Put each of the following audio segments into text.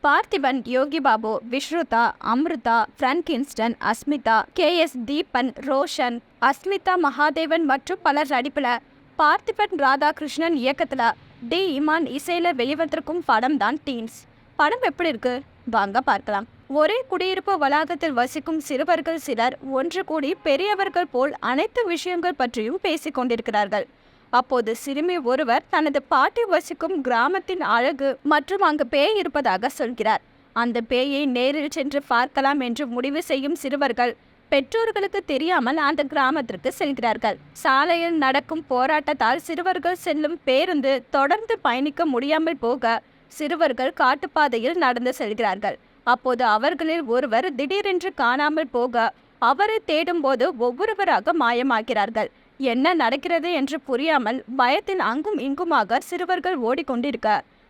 Parthiban, Yogi Babu, விஷ்ருதா, Amrutha, பிரான்கின்ஸ்டன், Asmita, KS Deepan, Roshan, Asmita Mahadevan மற்றும் பலர் நடிப்புல பார்த்திபன் ராதாகிருஷ்ணன் இயக்கத்துல டி இமான் இசையில வெளிவந்திருக்கும் படம் தான் டீன்ஸ். படம் எப்படி இருக்கு வாங்க பார்க்கலாம். ஒரே குடியிருப்பு வளாகத்தில் வசிக்கும் சிறுவர்கள் சிலர் ஒன்று கூடி பெரியவர்கள் போல் அனைத்து விஷயங்கள் பற்றியும் பேசிக் கொண்டிருக்கிறார்கள். அப்போது சிறுமி ஒருவர் தனது பாட்டி வசிக்கும் கிராமத்தின் அழகு மற்றும் அங்கு பேய் இருப்பதாக சொல்கிறார். அந்த பேயை நேரில் சென்று பார்க்கலாம் என்று முடிவு செய்யும் சிறுவர்கள் பெற்றோர்களுக்கு தெரியாமல் அந்த கிராமத்திற்கு செல்கிறார்கள். சாலையில் நடக்கும் போராட்டத்தால் சிறுவர்கள் செல்லும் பேருந்து தொடர்ந்து பயணிக்க முடியாமல் போக சிறுவர்கள் காட்டுப்பாதையில் நடந்து செல்கிறார்கள். அப்போது அவர்களில் ஒருவர் திடீரென்று காணாமல் போக அவரை தேடும் போது ஒவ்வொருவராக மாயமாகிறார்கள். என்ன நடக்கிறது என்று புரியாமல் பயத்தில் அங்கும் இங்குமாக சிறுவர்கள் ஓடிக்கொண்டிருக்க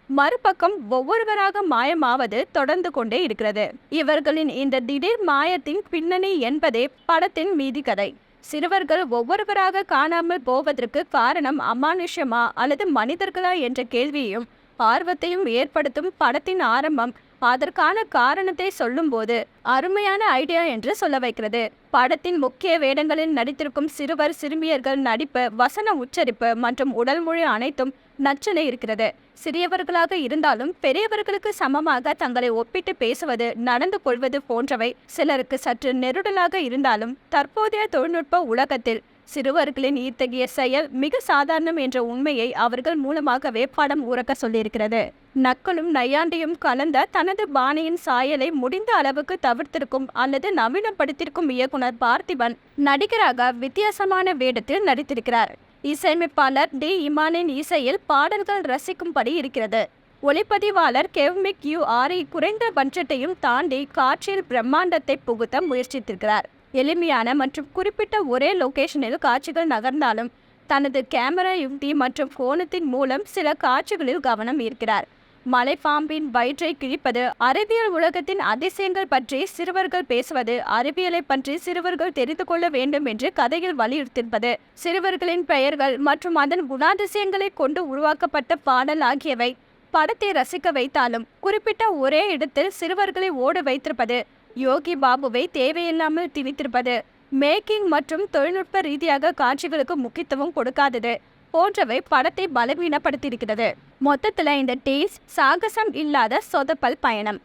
மறுபக்கம் ஒவ்வொருவராக மாயமாவது தொடர்ந்து கொண்டே இருக்கிறது. இவர்களின் இந்த திடீர் மாயத்தின் பின்னணி என்பதே படத்தின் மீதி கதை. சிறுவர்கள் ஒவ்வொருவராக காணாமல் போவதற்கு காரணம் அமானுஷ்யமா அல்லது மனிதர்களா என்ற கேள்வியையும் ஆர்வத்தையும் ஏற்படுத்தும் படத்தின் ஆரம்பம் அதற்கான காரணத்தை சொல்லும் போது அருமையான ஐடியா என்று சொல்ல வைக்கிறது. படத்தின் முக்கிய வேடங்களில் நடித்திருக்கும் சிறுவர் சிறுமியர்கள் நடிப்பு, வசன உச்சரிப்பு மற்றும் உடல் மொழி அனைத்தும் நச்சுனை இருக்கிறது. சிறியவர்களாக இருந்தாலும் பெரியவர்களுக்கு சமமாக தங்களை ஒப்பிட்டு பேசுவது, நடந்து கொள்வது போன்றவை சிலருக்கு சற்று நெருடலாக இருந்தாலும் தற்போதைய தொழில்நுட்ப உலகத்தில் சிறுவர்களின் இத்தகைய செயல் மிக சாதாரணம் என்ற உண்மையை அவர்கள் மூலமாகவே படம் உறக்க சொல்லியிருக்கிறது. நக்கலும் நையாண்டியும் கலந்த தனது பாணியின் சாயலை முடிந்த அளவுக்கு தவிர்த்திருக்கும் அல்லது நவீனப்படுத்தியிருக்கும் இயக்குனர் பார்த்திபன் நடிகராக வித்தியாசமான வேடத்தில் நடித்திருக்கிறார். இசையமைப்பாளர் டி இமானின் இசையில் பாடல்கள் ரசிக்கும்படி இருக்கிறது. ஒளிப்பதிவாளர் கெவ்மிக் யூ ஆரி குறைந்த பட்ஜெட்டையும் தாண்டி காட்சியில் பிரம்மாண்டத்தை புகுத்த முயற்சித்திருக்கிறார். எளிமையான மற்றும் குறிப்பிட்ட ஒரே லொகேஷனில் காட்சிகள் நகர்ந்தாலும் தனது கேமரா யுக்தி மற்றும் கோணத்தின் மூலம் சில காட்சிகளில் கவனம் ஈர்க்கிறார். மலைப்பாம்பின் வயிற்றை கிழிப்பது, அறிவியல் உலகத்தின் அதிசயங்கள் பற்றி சிறுவர்கள் பேசுவது, அறிவியலை பற்றி சிறுவர்கள் தெரிந்து கொள்ள வேண்டும் என்று கதையில் வலியுறுத்திருப்பது, சிறுவர்களின் பெயர்கள் மற்றும் அதன் குணாதிசயங்களை கொண்டு உருவாக்கப்பட்ட பாடல் ஆகியவை படத்தை ரசிக்க வைத்தாலும் குறிப்பிட்ட ஒரே இடத்தில் சிறுவர்களை ஓட வைத்திருப்பது, யோகி பாபுவை தேவையில்லாமல் திணித்திருப்பது, மேக்கிங் மற்றும் தொழில்நுட்ப ரீதியாக காட்சிகளுக்கு முக்கியத்துவம் கொடுக்காதது போன்றவை படத்தை பலவீனப்படுத்தியிருக்கிறது. மொத்தத்தில் இந்த டீஸ் சாகசம் இல்லாத சொதப்பல் பயணம்.